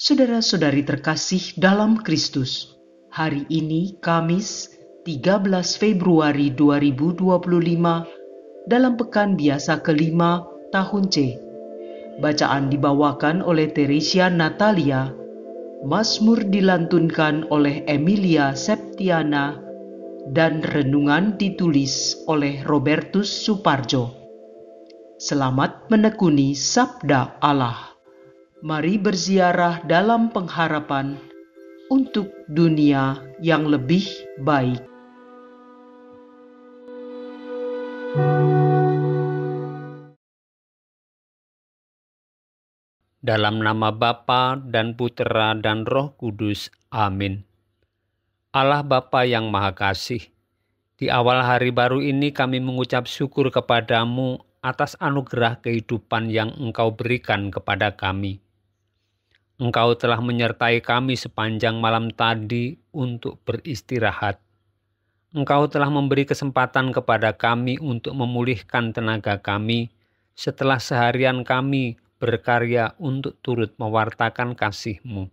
Saudara-saudari terkasih dalam Kristus, hari ini Kamis 13 Februari 2025 dalam pekan biasa kelima tahun C. Bacaan dibawakan oleh Teresia Natalia, Mazmur dilantunkan oleh Emilia Septiana, dan renungan ditulis oleh Robertus Suparjo. Selamat menekuni Sabda Allah. Mari berziarah dalam pengharapan untuk dunia yang lebih baik. Dalam nama Bapa dan Putera dan Roh Kudus. Amin. Allah Bapa yang Maha Kasih, di awal hari baru ini kami mengucap syukur kepadamu atas anugerah kehidupan yang Engkau berikan kepada kami. Engkau telah menyertai kami sepanjang malam tadi untuk beristirahat. Engkau telah memberi kesempatan kepada kami untuk memulihkan tenaga kami setelah seharian kami berkarya untuk turut mewartakan kasih-Mu.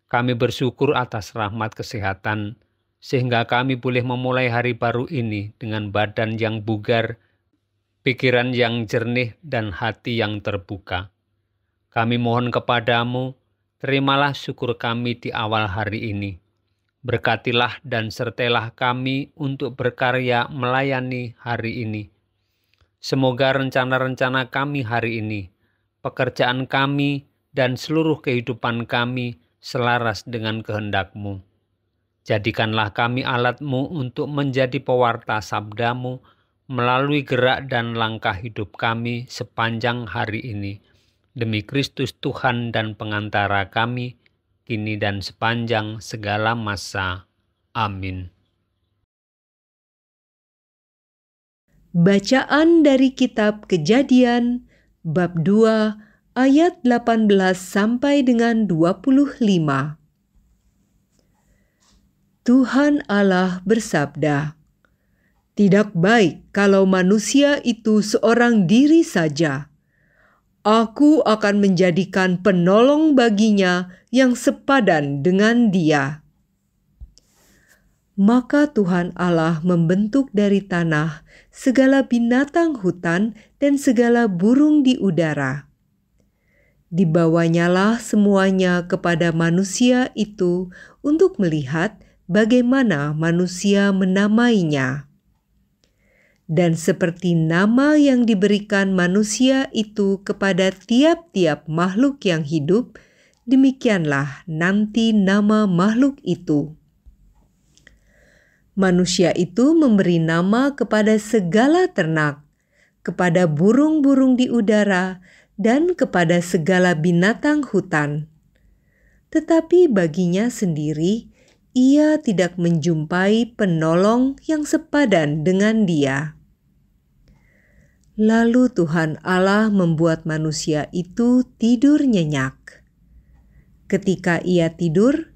Kami bersyukur atas rahmat kesehatan, sehingga kami boleh memulai hari baru ini dengan badan yang bugar, pikiran yang jernih, dan hati yang terbuka. Kami mohon kepadamu, terimalah syukur kami di awal hari ini. Berkatilah dan sertailah kami untuk berkarya melayani hari ini. Semoga rencana-rencana kami hari ini, pekerjaan kami, dan seluruh kehidupan kami selaras dengan kehendak-Mu. Jadikanlah kami alat-Mu untuk menjadi pewarta sabda-Mu melalui gerak dan langkah hidup kami sepanjang hari ini. Demi Kristus Tuhan dan pengantara kami, kini dan sepanjang segala masa. Amin. Bacaan dari Kitab Kejadian, bab 2, ayat 18 sampai dengan 25. Tuhan Allah bersabda, "Tidak baik kalau manusia itu seorang diri saja. Aku akan menjadikan penolong baginya yang sepadan dengan dia." Maka Tuhan Allah membentuk dari tanah segala binatang hutan dan segala burung di udara. Dibawanyalah semuanya kepada manusia itu untuk melihat bagaimana manusia menamainya. Dan seperti nama yang diberikan manusia itu kepada tiap-tiap makhluk yang hidup, demikianlah nanti nama makhluk itu. Manusia itu memberi nama kepada segala ternak, kepada burung-burung di udara, dan kepada segala binatang hutan. Tetapi baginya sendiri, ia tidak menjumpai penolong yang sepadan dengan dia. Lalu Tuhan Allah membuat manusia itu tidur nyenyak. Ketika ia tidur,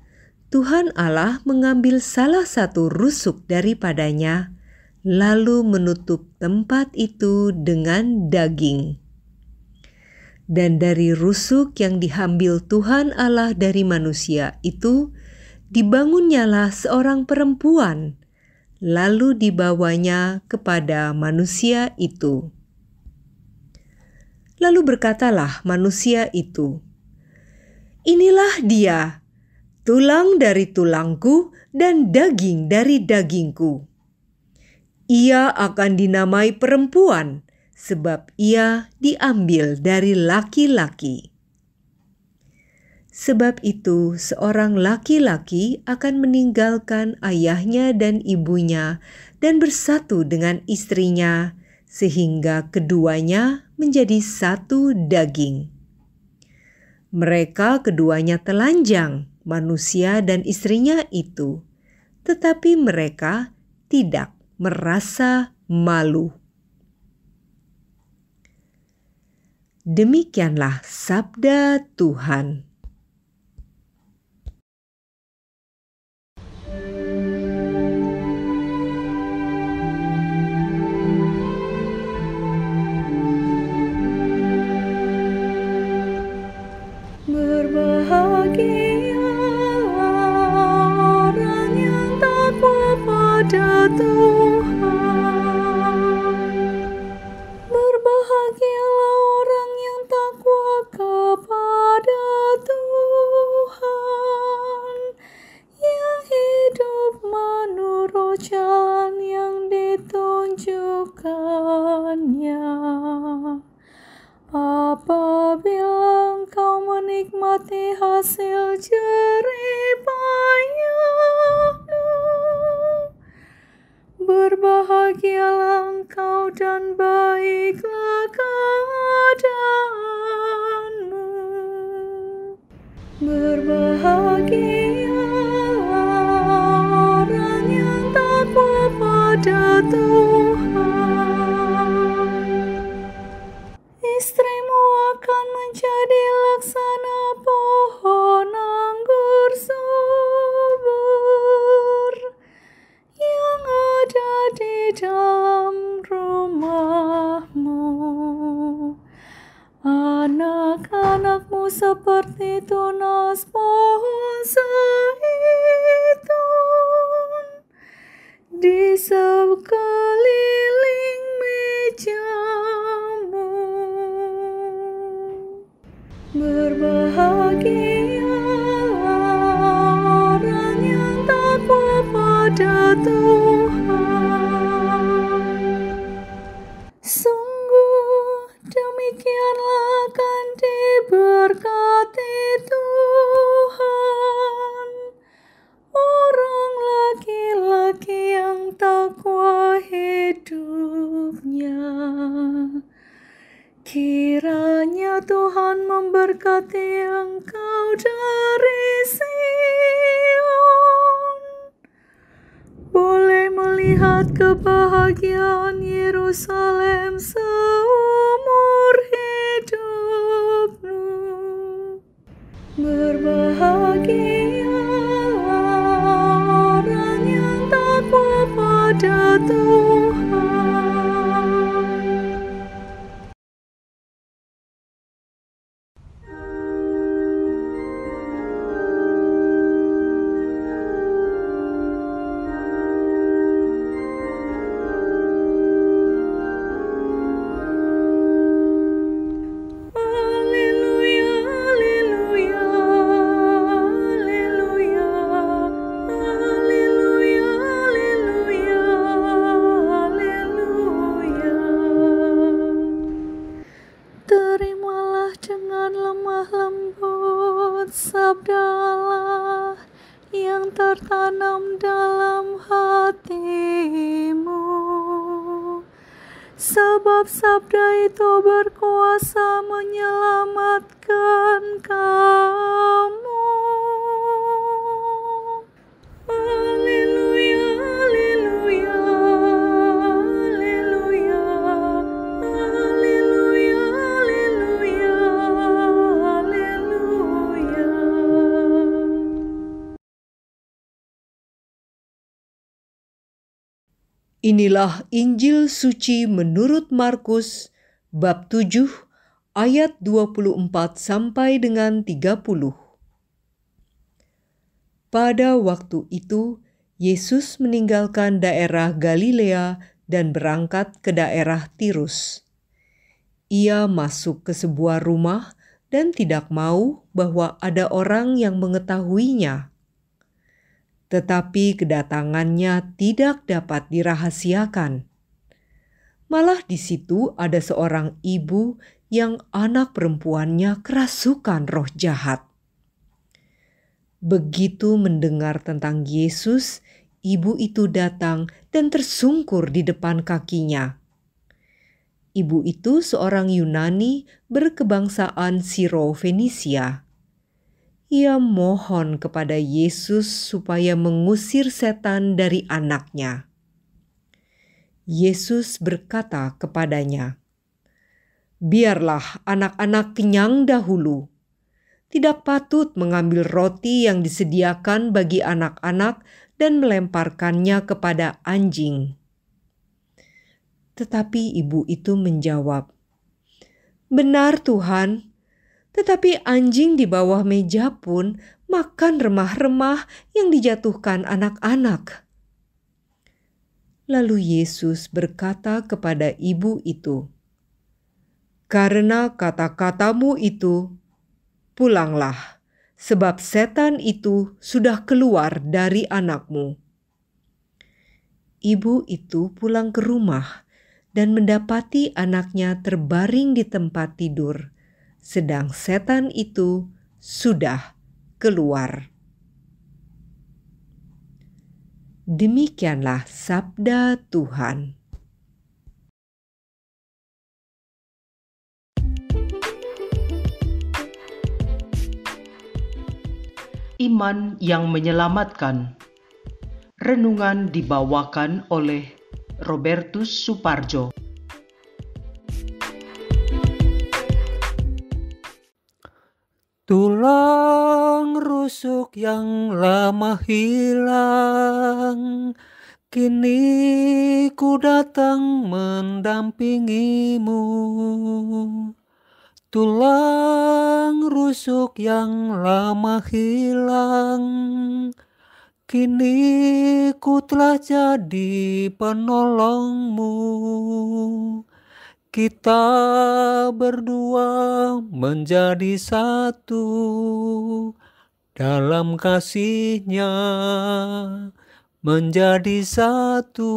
Tuhan Allah mengambil salah satu rusuk daripadanya, lalu menutup tempat itu dengan daging. Dan dari rusuk yang diambil Tuhan Allah dari manusia itu, dibangunnyalah seorang perempuan, lalu dibawanya kepada manusia itu. Lalu berkatalah manusia itu, "Inilah dia, tulang dari tulangku dan daging dari dagingku. Ia akan dinamai perempuan, sebab ia diambil dari laki-laki. Sebab itu seorang laki-laki akan meninggalkan ayahnya dan ibunya dan bersatu dengan istrinya, sehingga keduanya menjadi satu daging. Mereka keduanya telanjang, manusia dan istrinya itu, tetapi mereka tidak merasa malu." Demikianlah sabda Tuhan. Berbahagia melakukannya. Apabila engkau menikmati hasil jerih payahmu, berbahagialah engkau dan baiklah keadaanmu. Berbahagialah orang yang takwa pada Tuhan. Istrimu akan menjadi laksana pohon anggur subur yang ada di dalam rumahmu. Anak-anakmu seperti tunas pohon zaitun di sekeliling mejamu. Berbahagialah orang yang takwa pada Tuhan. Sungguh demikianlah akan diberkati Tuhan orang laki-laki yang takwa hidupnya. Kiranya Tuhan memberkati engkau dari Sion, boleh melihat kebahagiaan Yerusalem seumur hidupmu. Berbahagialah orang yang takwa pada Tuhan. Terimalah dengan lemah lembut sabda Allah yang tertanam dalam hatimu, sebab sabda itu berkuasa menyelamatkan kamu. Haleluya, haleluya, haleluya, haleluya, haleluya, haleluya. Inilah Injil suci menurut Markus bab 7 ayat 24 sampai dengan 30. Pada waktu itu, Yesus meninggalkan daerah Galilea dan berangkat ke daerah Tirus. Ia masuk ke sebuah rumah dan tidak mau bahwa ada orang yang mengetahuinya. Tetapi kedatangannya tidak dapat dirahasiakan. Malah di situ ada seorang ibu yang anak perempuannya kerasukan roh jahat. Begitu mendengar tentang Yesus, ibu itu datang dan tersungkur di depan kakinya. Ibu itu seorang Yunani berkebangsaan Siro-Fenisia. Ia mohon kepada Yesus supaya mengusir setan dari anaknya. Yesus berkata kepadanya, "Biarlah anak-anak kenyang dahulu. Tidak patut mengambil roti yang disediakan bagi anak-anak dan melemparkannya kepada anjing." Tetapi ibu itu menjawab, "Benar Tuhan, tetapi anjing di bawah meja pun makan remah-remah yang dijatuhkan anak-anak." Lalu Yesus berkata kepada ibu itu, "Karena kata-katamu itu, pulanglah, sebab setan itu sudah keluar dari anakmu." Ibu itu pulang ke rumah dan mendapati anaknya terbaring di tempat tidur, sedang setan itu sudah keluar. Demikianlah sabda Tuhan. Iman yang menyelamatkan. Renungan dibawakan oleh Robertus Suparjo. Tulang rusuk yang lama hilang, kini ku datang mendampingimu. Tulang rusuk yang lama hilang, kini ku telah jadi penolongmu. Kita berdua menjadi satu dalam kasih-Nya, menjadi satu.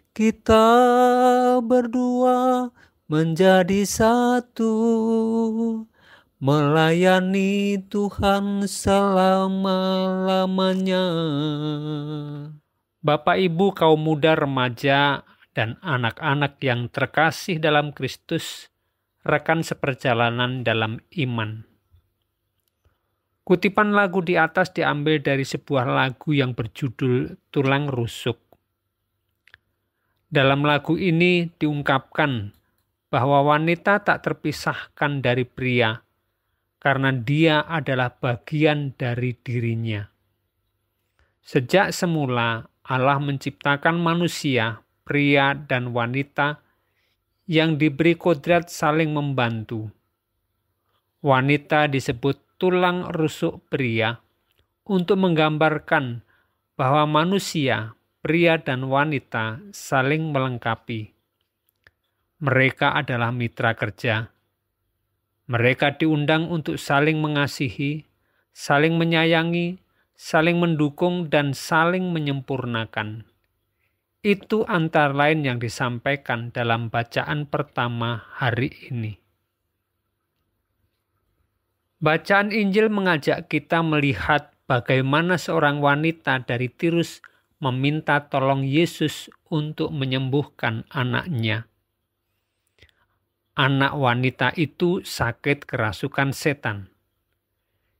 Kita berdua menjadi satu, melayani Tuhan selama-lamanya. Bapak, Ibu, kaum muda, remaja, dan anak-anak yang terkasih dalam Kristus, rekan seperjalanan dalam iman. Kutipan lagu di atas diambil dari sebuah lagu yang berjudul Tulang Rusuk. Dalam lagu ini diungkapkan bahwa wanita tak terpisahkan dari pria karena dia adalah bagian dari dirinya. Sejak semula Allah menciptakan manusia, pria dan wanita yang diberi kodrat saling membantu. Wanita disebut tulang rusuk pria untuk menggambarkan bahwa manusia, pria dan wanita saling melengkapi. Mereka adalah mitra kerja. Mereka diundang untuk saling mengasihi, saling menyayangi, saling mendukung, dan saling menyempurnakan. Itu antara lain yang disampaikan dalam bacaan pertama hari ini. Bacaan Injil mengajak kita melihat bagaimana seorang wanita dari Tirus meminta tolong Yesus untuk menyembuhkan anaknya. Anak wanita itu sakit kerasukan setan.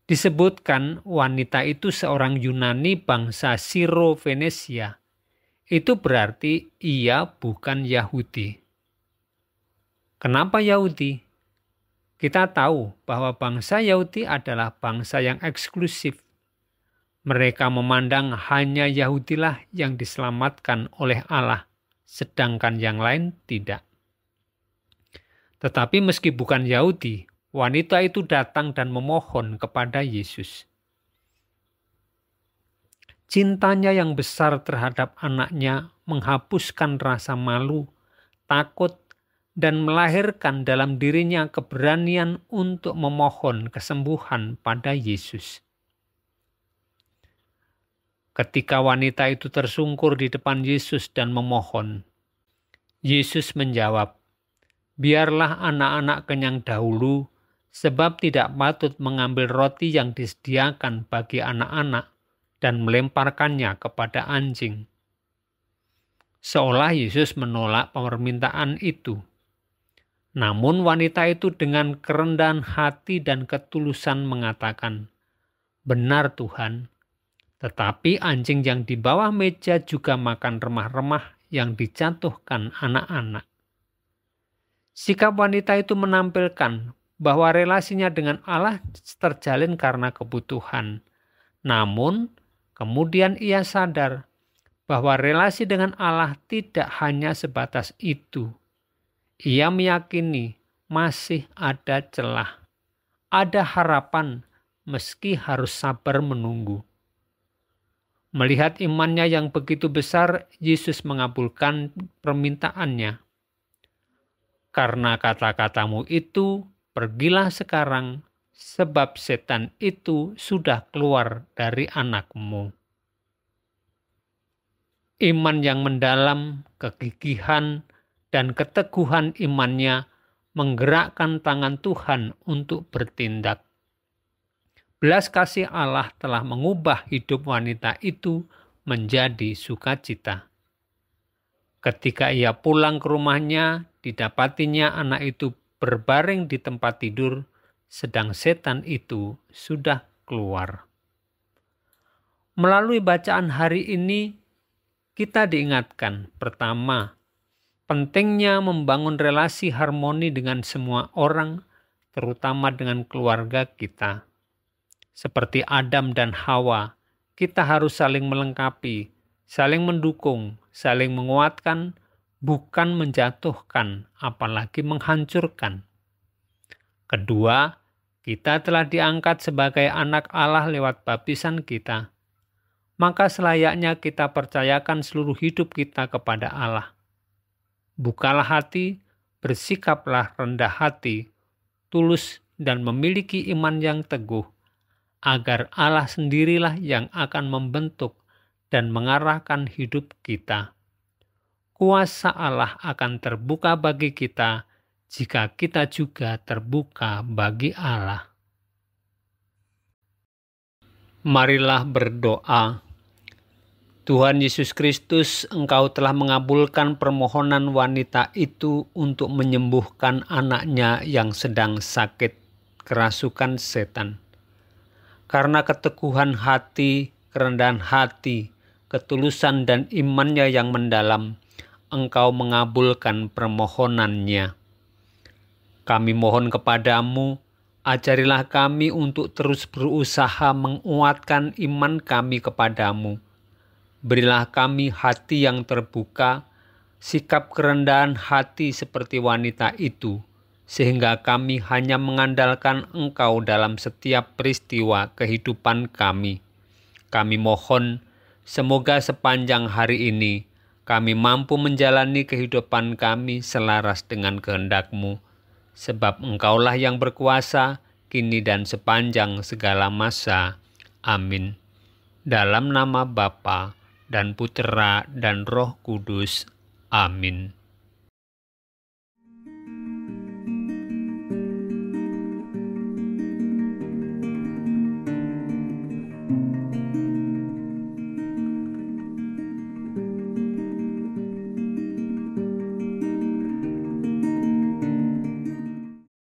Disebutkan wanita itu seorang Yunani bangsa Siro-Venesia. Itu berarti ia bukan Yahudi. Kenapa Yahudi? Kita tahu bahwa bangsa Yahudi adalah bangsa yang eksklusif. Mereka memandang hanya Yahudilah yang diselamatkan oleh Allah, sedangkan yang lain tidak. Tetapi meski bukan Yahudi, wanita itu datang dan memohon kepada Yesus. Cintanya yang besar terhadap anaknya menghapuskan rasa malu, takut, dan melahirkan dalam dirinya keberanian untuk memohon kesembuhan pada Yesus. Ketika wanita itu tersungkur di depan Yesus dan memohon, Yesus menjawab, "Biarlah anak-anak kenyang dahulu, sebab tidak patut mengambil roti yang disediakan bagi anak-anak dan melemparkannya kepada anjing." Seolah Yesus menolak permintaan itu. Namun wanita itu dengan kerendahan hati dan ketulusan mengatakan, "Benar Tuhan, tetapi anjing yang di bawah meja juga makan remah-remah yang dijatuhkan anak-anak." Sikap wanita itu menampilkan bahwa relasinya dengan Allah terjalin karena kebutuhan. Namun, kemudian ia sadar bahwa relasi dengan Allah tidak hanya sebatas itu. Ia meyakini masih ada celah, ada harapan meski harus sabar menunggu. Melihat imannya yang begitu besar, Yesus mengabulkan permintaannya. "Karena kata-katamu itu, pergilah sekarang, sebab setan itu sudah keluar dari anakmu." Iman yang mendalam, kegigihan, dan keteguhan imannya menggerakkan tangan Tuhan untuk bertindak. Belas kasih Allah telah mengubah hidup wanita itu menjadi sukacita. Ketika ia pulang ke rumahnya, didapatinya anak itu berbaring di tempat tidur, sedang setan itu sudah keluar. Melalui bacaan hari ini, kita diingatkan, pertama, pentingnya membangun relasi harmoni dengan semua orang, terutama dengan keluarga kita. Seperti Adam dan Hawa, kita harus saling melengkapi, saling mendukung, saling menguatkan, bukan menjatuhkan, apalagi menghancurkan. Kedua, kita telah diangkat sebagai anak Allah lewat baptisan kita. Maka selayaknya kita percayakan seluruh hidup kita kepada Allah. Bukalah hati, bersikaplah rendah hati, tulus dan memiliki iman yang teguh, agar Allah sendirilah yang akan membentuk dan mengarahkan hidup kita. Kuasa Allah akan terbuka bagi kita jika kita juga terbuka bagi Allah. Marilah berdoa. Tuhan Yesus Kristus, Engkau telah mengabulkan permohonan wanita itu untuk menyembuhkan anaknya yang sedang sakit kerasukan setan. Karena keteguhan hati, kerendahan hati, ketulusan dan imannya yang mendalam, Engkau mengabulkan permohonannya. Kami mohon kepadamu, ajarilah kami untuk terus berusaha menguatkan iman kami kepadamu. Berilah kami hati yang terbuka, sikap kerendahan hati seperti wanita itu, sehingga kami hanya mengandalkan Engkau dalam setiap peristiwa kehidupan kami. Kami mohon, semoga sepanjang hari ini kami mampu menjalani kehidupan kami selaras dengan kehendak-Mu, sebab Engkaulah yang berkuasa, kini dan sepanjang segala masa. Amin. Dalam nama Bapa dan Putera dan Roh Kudus. Amin.